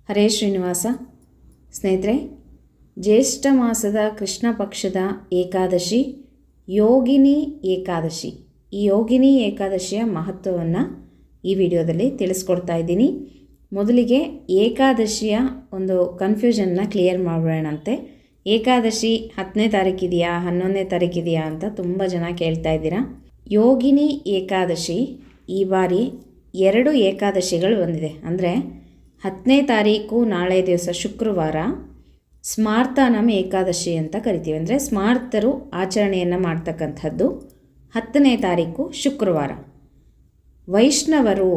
ಹರೇ ಶ್ರೀನಿವಾಸ. ಸ್ನೇಹಿತರೆ, ಜ್ಯೇಷ್ಠ ಮಾಸದ ಕೃಷ್ಣ ಪಕ್ಷದ ಏಕಾದಶಿ ಯೋಗಿನಿ ಏಕಾದಶಿ. ಈ ಯೋಗಿನಿ ಏಕಾದಶಿಯ ಮಹತ್ವವನ್ನು ಈ ವಿಡಿಯೋದಲ್ಲಿ ತಿಳಿಸ್ಕೊಡ್ತಾ ಇದ್ದೀನಿ. ಮೊದಲಿಗೆ ಏಕಾದಶಿಯ ಒಂದು ಕನ್ಫ್ಯೂಷನ್ನ ಕ್ಲಿಯರ್ ಮಾಡೋಣಂತೆ. ಏಕಾದಶಿ 10ನೇ ತಾರೀಕಿದೆಯಾ 11ನೇ ತಾರೀಕಿದೆಯಾ ಅಂತ ತುಂಬ ಜನ ಕೇಳ್ತಾ ಇದ್ದೀರಾ. ಯೋಗಿನಿ ಏಕಾದಶಿ ಈ ಬಾರಿ 2 ಏಕಾದಶಿಗಳು ಬಂದಿದೆ. ಅಂದರೆ 10ನೇ ತಾರೀಕು ನಾಳೆ ದಿವಸ ಶುಕ್ರವಾರ ಸ್ಮಾರ್ತಾನಂ ಏಕಾದಶಿ ಅಂತ ಕರಿತೀವಿ. ಅಂದರೆ ಸ್ಮಾರ್ತರು ಆಚರಣೆಯನ್ನು ಮಾಡ್ತಕ್ಕಂಥದ್ದು 10ನೇ ತಾರೀಕು ಶುಕ್ರವಾರ. ವೈಷ್ಣವರು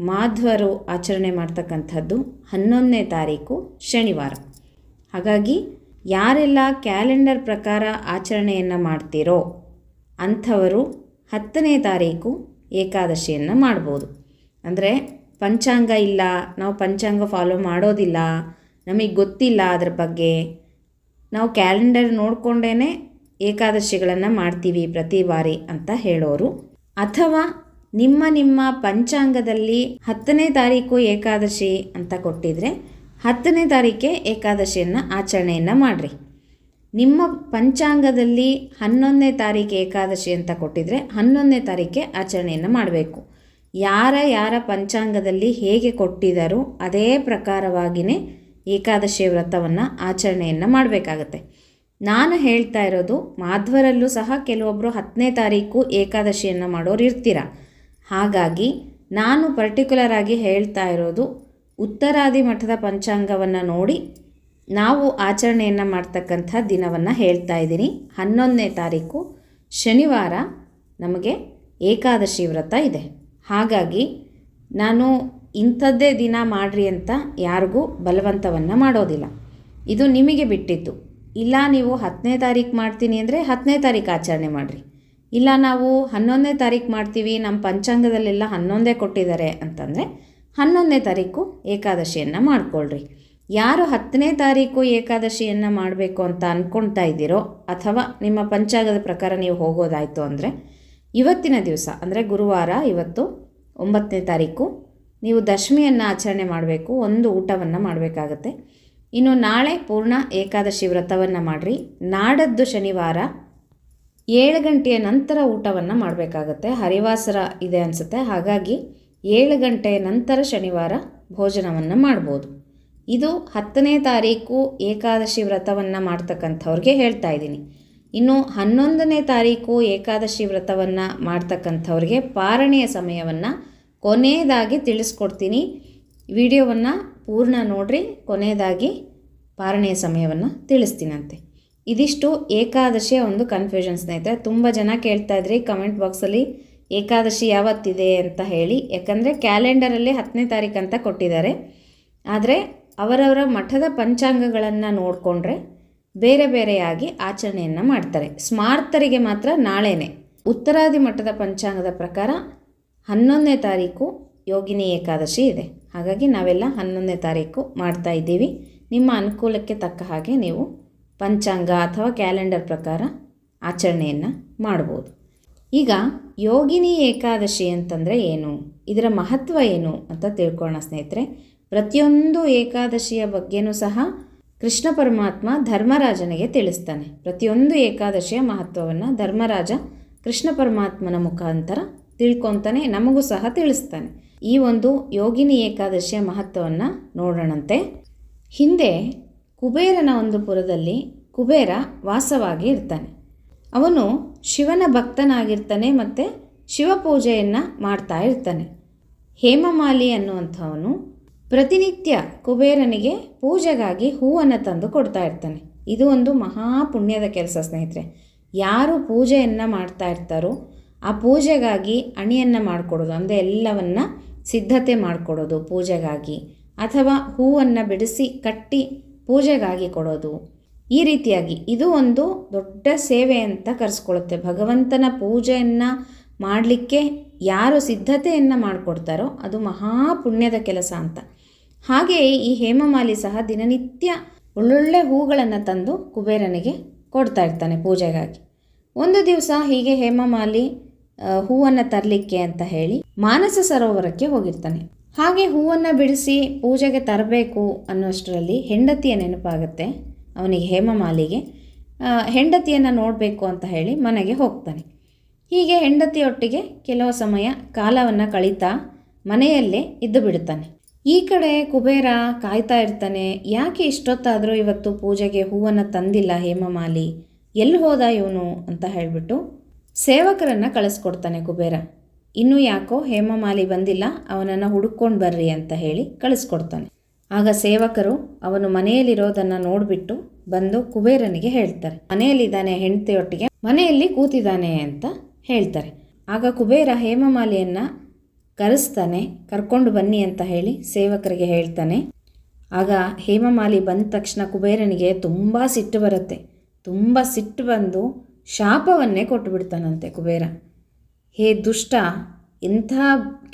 ಮಾಧ್ವರು ಆಚರಣೆ ಮಾಡ್ತಕ್ಕಂಥದ್ದು 11ನೇ ತಾರೀಕು ಶನಿವಾರ. ಹಾಗಾಗಿ ಯಾರೆಲ್ಲ ಕ್ಯಾಲೆಂಡರ್ ಪ್ರಕಾರ ಆಚರಣೆಯನ್ನು ಮಾಡ್ತೀರೋ ಅಂಥವರು 10ನೇ ತಾರೀಕು ಏಕಾದಶಿಯನ್ನು ಮಾಡ್ಬೋದು. ಅಂದರೆ ಪಂಚಾಂಗ ಇಲ್ಲ, ನಾವು ಪಂಚಾಂಗ ಫಾಲೋ ಮಾಡೋದಿಲ್ಲ, ನಮಗೆ ಗೊತ್ತಿಲ್ಲ ಅದ್ರ ಬಗ್ಗೆ, ನಾವು ಕ್ಯಾಲೆಂಡರ್ ನೋಡಿಕೊಂಡೇ ಏಕಾದಶಿಗಳನ್ನು ಮಾಡ್ತೀವಿ ಪ್ರತಿ ಬಾರಿ ಅಂತ ಹೇಳೋರು, ಅಥವಾ ನಿಮ್ಮ ಪಂಚಾಂಗದಲ್ಲಿ 10ನೇ ತಾರೀಕು ಏಕಾದಶಿ ಅಂತ ಕೊಟ್ಟಿದ್ರೆ 10ನೇ ತಾರೀಕೆ ಏಕಾದಶಿಯನ್ನು ಆಚರಣೆಯನ್ನು ಮಾಡಿರಿ. ನಿಮ್ಮ ಪಂಚಾಂಗದಲ್ಲಿ 11ನೇ ತಾರೀಕು ಏಕಾದಶಿ ಅಂತ ಕೊಟ್ಟಿದ್ರೆ 11ನೇ ತಾರೀಕೆ ಆಚರಣೆಯನ್ನು ಮಾಡಬೇಕು. ಯಾರ ಪಂಚಾಂಗದಲ್ಲಿ ಹೇಗೆ ಕೊಟ್ಟಿದ್ದಾರೋ ಅದೇ ಪ್ರಕಾರವಾಗಿಯೇ ಏಕಾದಶಿ ವ್ರತವನ್ನು ಆಚರಣೆಯನ್ನು ಮಾಡಬೇಕಾಗತ್ತೆ. ನಾನು ಹೇಳ್ತಾ ಇರೋದು ಮಾಧ್ವರಲ್ಲೂ ಸಹ ಕೆಲವೊಬ್ಬರು 10ನೇ ತಾರೀಕು ಏಕಾದಶಿಯನ್ನು ಮಾಡೋರು ಇರ್ತೀರ. ಹಾಗಾಗಿ ನಾನು ಪರ್ಟಿಕ್ಯುಲರ್ ಆಗಿ ಹೇಳ್ತಾ ಇರೋದು ಉತ್ತರಾದಿ ಮಠದ ಪಂಚಾಂಗವನ್ನು ನೋಡಿ ನಾವು ಆಚರಣೆಯನ್ನು ಮಾಡ್ತಕ್ಕಂಥ ದಿನವನ್ನು ಹೇಳ್ತಾ ಇದ್ದೀನಿ. 11ನೇ ತಾರೀಕು ಶನಿವಾರ ನಮಗೆ ಏಕಾದಶಿ ವ್ರತ ಇದೆ. ಹಾಗಾಗಿ ನಾನು ಇಂಥದ್ದೇ ದಿನ ಮಾಡಿರಿ ಅಂತ ಯಾರಿಗೂ ಬಲವಂತವನ್ನು ಮಾಡೋದಿಲ್ಲ. ಇದು ನಿಮಗೆ ಬಿಟ್ಟಿತ್ತು. ಇಲ್ಲ ನೀವು 10ನೇ ತಾರೀಕು ಮಾಡ್ತೀನಿ ಅಂದರೆ 10ನೇ ತಾರೀಕು ಆಚರಣೆ ಮಾಡಿರಿ. ಇಲ್ಲ ನಾವು 11ನೇ ತಾರೀಕು ಮಾಡ್ತೀವಿ, ನಮ್ಮ ಪಂಚಾಂಗದಲ್ಲೆಲ್ಲ 11 ಕೊಟ್ಟಿದ್ದಾರೆ ಅಂತಂದರೆ 11ನೇ ತಾರೀಕು ಏಕಾದಶಿಯನ್ನು ಮಾಡ್ಕೊಳ್ರಿ. ಯಾರು 10ನೇ ತಾರೀಕು ಏಕಾದಶಿಯನ್ನು ಮಾಡಬೇಕು ಅಂತ ಅಂದ್ಕೊಳ್ತಾ ಇದ್ದೀರೋ ಅಥವಾ ನಿಮ್ಮ ಪಂಚಾಂಗದ ಪ್ರಕಾರ ನೀವು ಹೋಗೋದಾಯಿತು ಅಂದರೆ ಇವತ್ತಿನ ದಿವಸ ಅಂದರೆ ಗುರುವಾರ, ಇವತ್ತು 9ನೇ ತಾರೀಕು ನೀವು ದಶಮಿಯನ್ನು ಆಚರಣೆ ಮಾಡಬೇಕು. ಒಂದು ಊಟವನ್ನು ಮಾಡಬೇಕಾಗತ್ತೆ. ಇನ್ನು ನಾಳೆ ಪೂರ್ಣ ಏಕಾದಶಿ ವ್ರತವನ್ನು ಮಾಡಿರಿ. ನಾಡದ್ದು ಶನಿವಾರ 7 ಗಂಟೆಯ ನಂತರ ಊಟವನ್ನು ಮಾಡಬೇಕಾಗತ್ತೆ. ಹರಿವಾಸರ ಇದೆ ಅನಿಸುತ್ತೆ. ಹಾಗಾಗಿ 7 ಗಂಟೆಯ ನಂತರ ಶನಿವಾರ ಭೋಜನವನ್ನು ಮಾಡ್ಬೋದು. ಇದು 10ನೇ ತಾರೀಕು ಏಕಾದಶಿ ವ್ರತವನ್ನು ಮಾಡ್ತಕ್ಕಂಥವ್ರಿಗೆ ಹೇಳ್ತಾ ಇದ್ದೀನಿ. ಇನ್ನು 11ನೇ ತಾರೀಕು ಏಕಾದಶಿ ವ್ರತವನ್ನು ಮಾಡ್ತಕ್ಕಂಥವ್ರಿಗೆ ಪಾರಣೆಯ ಸಮಯವನ್ನು ಕೊನೆಯದಾಗಿ ತಿಳಿಸ್ಕೊಡ್ತೀನಿ. ವಿಡಿಯೋವನ್ನು ಪೂರ್ಣ ನೋಡ್ರಿ, ಕೊನೆಯದಾಗಿ ಪಾರಣೆಯ ಸಮಯವನ್ನು ತಿಳಿಸ್ತೀನಂತೆ. ಇದಿಷ್ಟು ಏಕಾದಶಿಯ ಒಂದು ಕನ್ಫ್ಯೂಷನ್ ಸ್ನೇಹಿತರೆ. ತುಂಬ ಜನ ಕೇಳ್ತಾ ಇದ್ರಿ ಕಮೆಂಟ್ ಬಾಕ್ಸಲ್ಲಿ ಏಕಾದಶಿ ಯಾವತ್ತಿದೆ ಅಂತ ಹೇಳಿ. ಯಾಕಂದರೆ ಕ್ಯಾಲೆಂಡರಲ್ಲಿ 10ನೇ ತಾರೀಕು ಅಂತ ಕೊಟ್ಟಿದ್ದಾರೆ. ಆದರೆ ಅವರವರ ಮಠದ ಪಂಚಾಂಗಗಳನ್ನು ನೋಡಿಕೊಂಡ್ರೆ ಬೇರೆ ಬೇರೆಯಾಗಿ ಆಚರಣೆಯನ್ನು ಮಾಡ್ತಾರೆ. ಸ್ಮಾರ್ತರಿಗೆ ಮಾತ್ರ ನಾಳೆನೇ. ಉತ್ತರಾದಿ ಮಠದ ಪಂಚಾಂಗದ ಪ್ರಕಾರ 11ನೇ ತಾರೀಕು ಯೋಗಿನಿ ಏಕಾದಶಿ ಇದೆ. ಹಾಗಾಗಿ ನಾವೆಲ್ಲ 11ನೇ ತಾರೀಕು ಮಾಡ್ತಾ ಇದ್ದೀವಿ. ನಿಮ್ಮ ಅನುಕೂಲಕ್ಕೆ ತಕ್ಕ ಹಾಗೆ ನೀವು ಪಂಚಾಂಗ ಅಥವಾ ಕ್ಯಾಲೆಂಡರ್ ಪ್ರಕಾರ ಆಚರಣೆಯನ್ನು ಮಾಡ್ಬೋದು. ಈಗ ಯೋಗಿನಿ ಏಕಾದಶಿ ಅಂತಂದರೆ ಏನು, ಇದರ ಮಹತ್ವ ಏನು ಅಂತ ತಿಳ್ಕೊಳ್ಳೋಣ ಸ್ನೇಹಿತರೆ. ಪ್ರತಿಯೊಂದು ಏಕಾದಶಿಯ ಬಗ್ಗೆನೂ ಸಹ ಕೃಷ್ಣ ಪರಮಾತ್ಮ ಧರ್ಮರಾಜನಿಗೆ ತಿಳಿಸ್ತಾನೆ. ಪ್ರತಿಯೊಂದು ಏಕಾದಶಿಯ ಮಹತ್ವವನ್ನು ಧರ್ಮರಾಜ ಕೃಷ್ಣ ಪರಮಾತ್ಮನ ಮುಖಾಂತರ ತಿಳ್ಕೊತಾನೆ, ನಮಗೂ ಸಹ ತಿಳಿಸ್ತಾನೆ. ಈ ಒಂದು ಯೋಗಿನಿ ಏಕಾದಶಿಯ ಮಹತ್ವವನ್ನು ನೋಡೋಣಂತೆ. ಹಿಂದೆ ಕುಬೇರನ ಒಂದು ಪುರದಲ್ಲಿ ಕುಬೇರ ವಾಸವಾಗಿ ಇರ್ತಾನೆ. ಅವನು ಶಿವನ ಭಕ್ತನಾಗಿರ್ತಾನೆ ಮತ್ತು ಶಿವಪೂಜೆಯನ್ನು ಮಾಡ್ತಾ ಇರ್ತಾನೆ. ಹೇಮಮಾಲಿ ಅನ್ನುವಂಥವನು ಪ್ರತಿನಿತ್ಯ ಕುಬೇರನಿಗೆ ಪೂಜೆಗಾಗಿ ಹೂವನ್ನು ತಂದು ಕೊಡ್ತಾ ಇರ್ತಾನೆ. ಇದು ಒಂದು ಮಹಾಪುಣ್ಯದ ಕೆಲಸ ಸ್ನೇಹಿತರೆ. ಯಾರು ಪೂಜೆಯನ್ನು ಮಾಡ್ತಾ ಇರ್ತಾರೋ ಆ ಪೂಜೆಗಾಗಿ ಅಣಿಯನ್ನು ಮಾಡಿಕೊಡೋದು, ಅಂದರೆ ಎಲ್ಲವನ್ನ ಸಿದ್ಧತೆ ಮಾಡಿಕೊಡೋದು ಪೂಜೆಗಾಗಿ, ಅಥವಾ ಹೂವನ್ನು ಬಿಡಿಸಿ ಕಟ್ಟಿ ಪೂಜೆಗಾಗಿ ಕೊಡೋದು, ಈ ರೀತಿಯಾಗಿ ಇದು ಒಂದು ದೊಡ್ಡ ಸೇವೆ ಅಂತ ಕರೆಸ್ಕೊಳ್ಳುತ್ತೆ. ಭಗವಂತನ ಪೂಜೆಯನ್ನು ಮಾಡಲಿಕ್ಕೆ ಯಾರು ಸಿದ್ಧತೆಯನ್ನು ಮಾಡಿಕೊಡ್ತಾರೋ ಅದು ಮಹಾಪುಣ್ಯದ ಕೆಲಸ ಅಂತ. ಹಾಗೆಯೇ ಈ ಹೇಮಮಾಲಿ ಸಹ ದಿನನಿತ್ಯ ಒಳ್ಳೊಳ್ಳೆ ಹೂಗಳನ್ನು ತಂದು ಕುಬೇರನಿಗೆ ಕೊಡ್ತಾ ಇರ್ತಾನೆ ಪೂಜೆಗಾಗಿ. ಒಂದು ದಿವಸ ಹೀಗೆ ಹೇಮಮಾಲಿ ಹೂವನ್ನು ತರಲಿಕ್ಕೆ ಅಂತ ಹೇಳಿ ಮಾನಸ ಸರೋವರಕ್ಕೆ ಹೋಗಿರ್ತಾನೆ. ಹಾಗೆ ಹೂವನ್ನು ಬಿಡಿಸಿ ಪೂಜೆಗೆ ತರಬೇಕು ಅನ್ನೋಷ್ಟರಲ್ಲಿ ಹೆಂಡತಿಯ ನೆನಪಾಗುತ್ತೆ ಅವನಿಗೆ, ಹೇಮಮಾಲಿಗೆ. ಹೆಂಡತಿಯನ್ನು ನೋಡಬೇಕು ಅಂತ ಹೇಳಿ ಮನೆಗೆ ಹೋಗ್ತಾನೆ. ಹೀಗೆ ಹೆಂಡತಿಯೊಟ್ಟಿಗೆ ಕೆಲವು ಸಮಯ ಕಾಲವನ್ನು ಕಳೀತಾ ಮನೆಯಲ್ಲೇ ಇದ್ದು ಬಿಡ್ತಾನೆ. ಈ ಕಡೆ ಕುಬೇರ ಕಾಯ್ತಾ ಇರ್ತಾನೆ. ಯಾಕೆ ಇಷ್ಟೊತ್ತಾದರೂ ಇವತ್ತು ಪೂಜೆಗೆ ಹೂವನ್ನು ತಂದಿಲ್ಲ ಹೇಮಮಾಲಿ, ಎಲ್ಲಿ ಹೋದ ಇವನು ಅಂತ ಹೇಳಿಬಿಟ್ಟು ಸೇವಕರನ್ನು ಕಳಿಸ್ಕೊಡ್ತಾನೆ ಕುಬೇರ. ಇನ್ನೂ ಯಾಕೋ ಹೇಮಮಾಲಿ ಬಂದಿಲ್ಲ, ಅವನನ್ನು ಹುಡುಕೊಂಡು ಬರ್ರಿ ಅಂತ ಹೇಳಿ ಕಳಿಸ್ಕೊಡ್ತಾನೆ. ಆಗ ಸೇವಕರು ಅವನು ಮನೆಯಲ್ಲಿರೋದನ್ನು ನೋಡಿಬಿಟ್ಟು ಬಂದು ಕುಬೇರನಿಗೆ ಹೇಳ್ತಾರೆ, ಮನೆಯಲ್ಲಿದ್ದಾನೆ, ಹೆಂಡತಿಯೊಟ್ಟಿಗೆ ಮನೆಯಲ್ಲಿ ಕೂತಿದ್ದಾನೆ ಅಂತ ಹೇಳ್ತಾರೆ. ಆಗ ಕುಬೇರ ಹೇಮಮಾಲಿಯನ್ನು ಕರೆಸ್ತಾನೆ, ಕರ್ಕೊಂಡು ಬನ್ನಿ ಅಂತ ಹೇಳಿ ಸೇವಕರಿಗೆ ಹೇಳ್ತಾನೆ. ಆಗ ಹೇಮಮಾಲಿ ಬಂದ ತಕ್ಷಣ ಕುಬೇರನಿಗೆ ತುಂಬ ಸಿಟ್ಟು ಬರುತ್ತೆ. ತುಂಬ ಸಿಟ್ಟು ಬಂದು ಶಾಪವನ್ನೇ ಕೊಟ್ಟುಬಿಡ್ತಾನಂತೆ ಕುಬೇರ. ಹೇ ದುಷ್ಟ, ಎಂಥ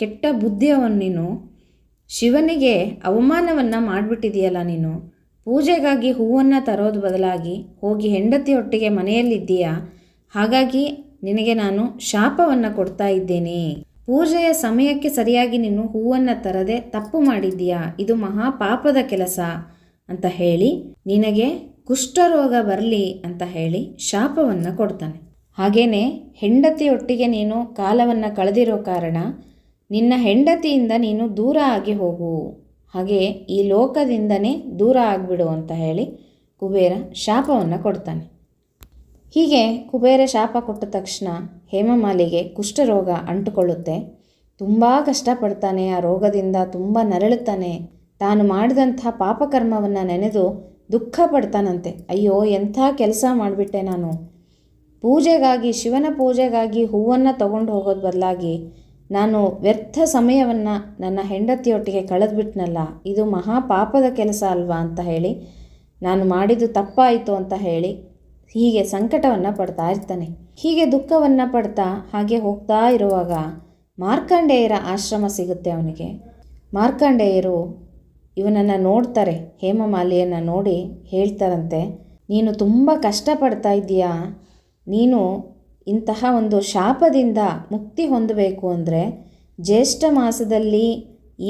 ಕೆಟ್ಟ ಬುದ್ಧಿಯವನು ನೀನು, ಶಿವನಿಗೆ ಅವಮಾನವನ್ನು ಮಾಡಿಬಿಟ್ಟಿದೆಯಲ್ಲ ನೀನು. ಪೂಜೆಗಾಗಿ ಹೂವನ್ನು ತರೋದು ಬದಲಾಗಿ ಹೋಗಿ ಹೆಂಡತಿಯೊಟ್ಟಿಗೆ ಮನೆಯಲ್ಲಿದ್ದೀಯಾ, ಹಾಗಾಗಿ ನಿನಗೆ ನಾನು ಶಾಪವನ್ನು ಕೊಡ್ತಾ ಇದ್ದೇನೆ. ಪೂಜೆಯ ಸಮಯಕ್ಕೆ ಸರಿಯಾಗಿ ನೀನು ಹೂವನ್ನು ತರದೆ ತಪ್ಪು ಮಾಡಿದ್ದೀಯಾ, ಇದು ಮಹಾಪಾಪದ ಕೆಲಸ ಅಂತ ಹೇಳಿ ನಿನಗೆ ಕುಷ್ಠರೋಗ ಬರಲಿ ಅಂತ ಹೇಳಿ ಶಾಪವನ್ನು ಕೊಡ್ತಾನೆ. ಹಾಗೇನೆ ಹೆಂಡತಿಯೊಟ್ಟಿಗೆ ನೀನು ಕಾಲವನ್ನು ಕಳೆದಿರೋ ಕಾರಣ ನಿನ್ನ ಹೆಂಡತಿಯಿಂದ ನೀನು ದೂರ ಆಗಿ ಹೋಗು, ಹಾಗೆ ಈ ಲೋಕದಿಂದನೇ ದೂರ ಆಗಿಬಿಡು ಅಂತ ಹೇಳಿ ಕುಬೇರ ಶಾಪವನ್ನು ಕೊಡ್ತಾನೆ. ಹೀಗೆ ಕುಬೇರ ಶಾಪ ಕೊಟ್ಟ ತಕ್ಷಣ ಹೇಮಮಾಲಿಗೆ ಕುಷ್ಠರೋಗ ಅಂಟುಕೊಳ್ಳುತ್ತೆ. ತುಂಬ ಕಷ್ಟಪಡ್ತಾನೆ, ಆ ರೋಗದಿಂದ ತುಂಬ ನರಳುತ್ತಾನೆ. ತಾನು ಮಾಡಿದಂಥ ಪಾಪಕರ್ಮವನ್ನು ನೆನೆದು ದುಃಖ ಪಡ್ತಾನಂತೆ. ಅಯ್ಯೋ, ಎಂಥ ಕೆಲಸ ಮಾಡಿಬಿಟ್ಟೆ ನಾನು, ಪೂಜೆಗಾಗಿ, ಶಿವನ ಪೂಜೆಗಾಗಿ ಹೂವನ್ನು ತಗೊಂಡು ಹೋಗೋದು ಬದಲಾಗಿ ನಾನು ವ್ಯರ್ಥ ಸಮಯವನ್ನು ನನ್ನ ಹೆಂಡತಿಯೊಟ್ಟಿಗೆ ಕಳೆದುಬಿಟ್ನಲ್ಲ, ಇದು ಮಹಾಪಾಪದ ಕೆಲಸ ಅಲ್ವಾ ಅಂತ ಹೇಳಿ, ನಾನು ಮಾಡಿದ್ದು ತಪ್ಪಾಯಿತು ಅಂತ ಹೇಳಿ ಹೀಗೆ ಸಂಕಟವನ್ನು ಪಡ್ತಾ ಇರ್ತಾನೆ. ಹೀಗೆ ದುಃಖವನ್ನು ಪಡ್ತಾ ಹಾಗೆ ಹೋಗ್ತಾ ಇರುವಾಗ ಮಾರ್ಕಂಡೇಯರ ಆಶ್ರಮ ಸಿಗುತ್ತೆ ಅವನಿಗೆ. ಮಾರ್ಕಂಡೇಯರು ಇವನನ್ನು ನೋಡ್ತಾರೆ, ಹೇಮಮಾಲಿಯನ್ನು ನೋಡಿ ಹೇಳ್ತಾರಂತೆ, ನೀನು ತುಂಬ ಕಷ್ಟಪಡ್ತಾ ಇದ್ದೀಯಾ, ನೀನು ಇಂತಹ ಒಂದು ಶಾಪದಿಂದ ಮುಕ್ತಿ ಹೊಂದಬೇಕು ಅಂದರೆ ಜ್ಯೇಷ್ಠ ಮಾಸದಲ್ಲಿ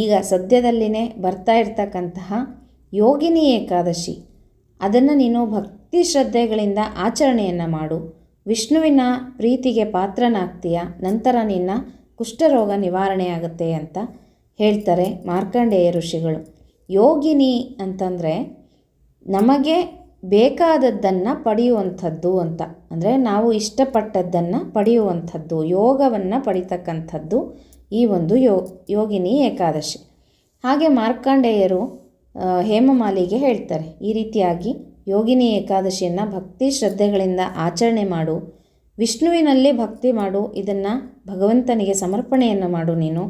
ಈಗ ಸದ್ಯದಲ್ಲಿನೇ ಬರ್ತಾ ಇರ್ತಕ್ಕಂತಹ ಯೋಗಿನಿ ಏಕಾದಶಿ, ಅದನ್ನು ನೀನು ಭಕ್ತಿ ಶ್ರದ್ಧೆಗಳಿಂದ ಆಚರಣೆಯನ್ನು ಮಾಡು. ವಿಷ್ಣುವಿನ ಪ್ರೀತಿಗೆ ಪಾತ್ರನಾಗ್ತೀಯ, ನಂತರ ನಿನ್ನ ಕುಷ್ಠರೋಗ ನಿವಾರಣೆ ಆಗುತ್ತೆ ಅಂತ ಹೇಳ್ತಾರೆ ಮಾರ್ಕಂಡೇಯ ಋಷಿಗಳು. ಯೋಗಿನಿ ಅಂತಂದರೆ ನಮಗೆ ಬೇಕಾದದ್ದನ್ನು ಪಡೆಯುವಂಥದ್ದು ಅಂತ, ಅಂದರೆ ನಾವು ಇಷ್ಟಪಟ್ಟದ್ದನ್ನು ಪಡೆಯುವಂಥದ್ದು, ಯೋಗವನ್ನು ಪಡಿತಕ್ಕಂಥದ್ದು ಈ ಒಂದು ಯೋಗಿನಿ ಏಕಾದಶಿ. ಹಾಗೆ ಮಾರ್ಕಂಡೇಯರು ಹೇಮಮಾಲಿಗೆ ಹೇಳ್ತಾರೆ, ಈ ರೀತಿಯಾಗಿ ಯೋಗಿನಿ ಏಕಾದಶಿಯನ್ನು ಭಕ್ತಿ ಶ್ರದ್ಧೆಗಳಿಂದ ಆಚರಣೆ ಮಾಡು, ವಿಷ್ಣುವಿನಲ್ಲಿ ಭಕ್ತಿ ಮಾಡು, ಇದನ್ನು ಭಗವಂತನಿಗೆ ಸಮರ್ಪಣೆಯನ್ನು ಮಾಡು ನೀನು,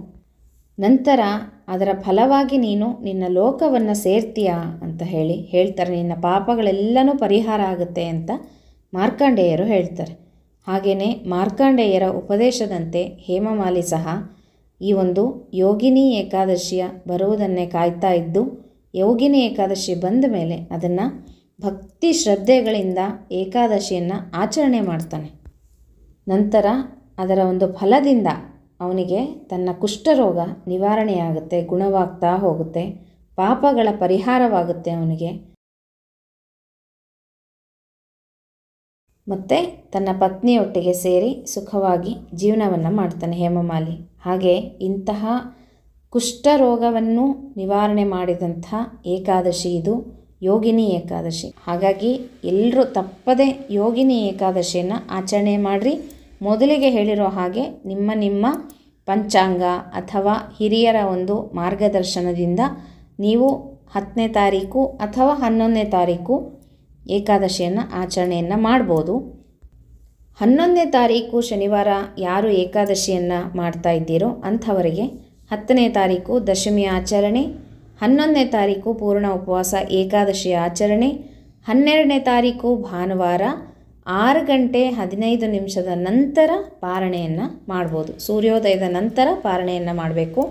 ನಂತರ ಅದರ ಫಲವಾಗಿ ನೀನು ನಿನ್ನ ಲೋಕವನ್ನು ಸೇರ್ತೀಯಾ ಅಂತ ಹೇಳಿ ಹೇಳ್ತಾರೆ. ನಿನ್ನ ಪಾಪಗಳೆಲ್ಲನೂ ಪರಿಹಾರ ಆಗುತ್ತೆ ಅಂತ ಮಾರ್ಕಂಡೇಯರು ಹೇಳ್ತಾರೆ. ಹಾಗೆಯೇ ಮಾರ್ಕಂಡೇಯರ ಉಪದೇಶದಂತೆ ಹೇಮಮಾಲಿ ಸಹ ಈ ಒಂದು ಯೋಗಿನಿ ಏಕಾದಶಿಯ ಬರುವುದನ್ನೇ ಕಾಯ್ತಾ ಇದ್ದು, ಯೋಗಿನಿ ಏಕಾದಶಿ ಬಂದ ಮೇಲೆ ಅದನ್ನು ಭಕ್ತಿ ಶ್ರದ್ಧೆಗಳಿಂದ ಏಕಾದಶಿಯನ್ನು ಆಚರಣೆ ಮಾಡ್ತಾನೆ. ನಂತರ ಅದರ ಒಂದು ಫಲದಿಂದ ಅವನಿಗೆ ತನ್ನ ಕುಷ್ಠರೋಗ ನಿವಾರಣೆಯಾಗುತ್ತೆ, ಗುಣವಾಗ್ತಾ ಹೋಗುತ್ತೆ, ಪಾಪಗಳ ಪರಿಹಾರವಾಗುತ್ತೆ ಅವನಿಗೆ. ಮತ್ತು ತನ್ನ ಪತ್ನಿಯೊಟ್ಟಿಗೆ ಸೇರಿ ಸುಖವಾಗಿ ಜೀವನವನ್ನು ಮಾಡ್ತಾನೆ ಹೇಮಮಾಲಿ. ಹಾಗೆ ಇಂತಹ ಕುಷ್ಠರೋಗವನ್ನು ನಿವಾರಣೆ ಮಾಡಿದಂಥ ಏಕಾದಶಿ ಇದು ಯೋಗಿನಿ ಏಕಾದಶಿ. ಹಾಗಾಗಿ ಎಲ್ಲರೂ ತಪ್ಪದೆ ಯೋಗಿನಿ ಏಕಾದಶಿಯನ್ನು ಆಚರಣೆ ಮಾಡಿರಿ. ಮೊದಲಿಗೆ ಹೇಳಿರೋ ಹಾಗೆ ನಿಮ್ಮ ಪಂಚಾಂಗ ಅಥವಾ ಹಿರಿಯರ ಒಂದು ಮಾರ್ಗದರ್ಶನದಿಂದ ನೀವು 10ನೇ ತಾರೀಕು ಅಥವಾ 11ನೇ ತಾರೀಕು ಏಕಾದಶಿಯನ್ನು ಆಚರಣೆಯನ್ನು ಮಾಡ್ಬೋದು. 11ನೇ ತಾರೀಕು ಶನಿವಾರ ಯಾರು ಏಕಾದಶಿಯನ್ನು ಮಾಡ್ತಾ ಇದ್ದೀರೋ ಅಂಥವರಿಗೆ 10ನೇ ತಾರೀಕು ದಶಮಿ ಆಚರಣೆ, 11ನೇ ತಾರೀಕು ಪೂರ್ಣ ಉಪವಾಸ ಏಕಾದಶಿಯ ಆಚರಣೆ, 12ನೇ ತಾರೀಕು ಭಾನುವಾರ 6 ಗಂಟೆ 15 ನಿಮಿಷದ ನಂತರ ಪಾರಣೆಯನ್ನು ಮಾಡ್ಬೋದು. ಸೂರ್ಯೋದಯದ ನಂತರ ಪಾರಣೆಯನ್ನು ಮಾಡಬೇಕು.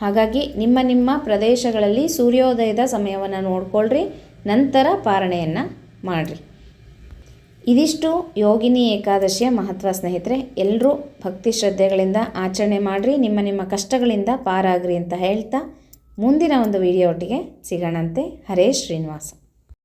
ಹಾಗಾಗಿ ನಿಮ್ಮ ಪ್ರದೇಶಗಳಲ್ಲಿ ಸೂರ್ಯೋದಯದ ಸಮಯವನ್ನು ನೋಡ್ಕೊಳ್ರಿ, ನಂತರ ಪಾರಣೆಯನ್ನು ಮಾಡಿರಿ. ಇದಿಷ್ಟು ಯೋಗಿನಿ ಏಕಾದಶಿಯ ಮಹತ್ವ ಸ್ನೇಹಿತರೆ. ಎಲ್ಲರೂ ಭಕ್ತಿ ಶ್ರದ್ಧೆಗಳಿಂದ ಆಚರಣೆ ಮಾಡಿರಿ, ನಿಮ್ಮ ಕಷ್ಟಗಳಿಂದ ಪಾರಾಗ್ರಿ ಅಂತ ಹೇಳ್ತಾ ಮುಂದಿನ ಒಂದು ವಿಡಿಯೋ ಒಟ್ಟಿಗೆ ಸಿಗೋಣಂತೆ. ಹರೇ ಶ್ರೀನಿವಾಸ.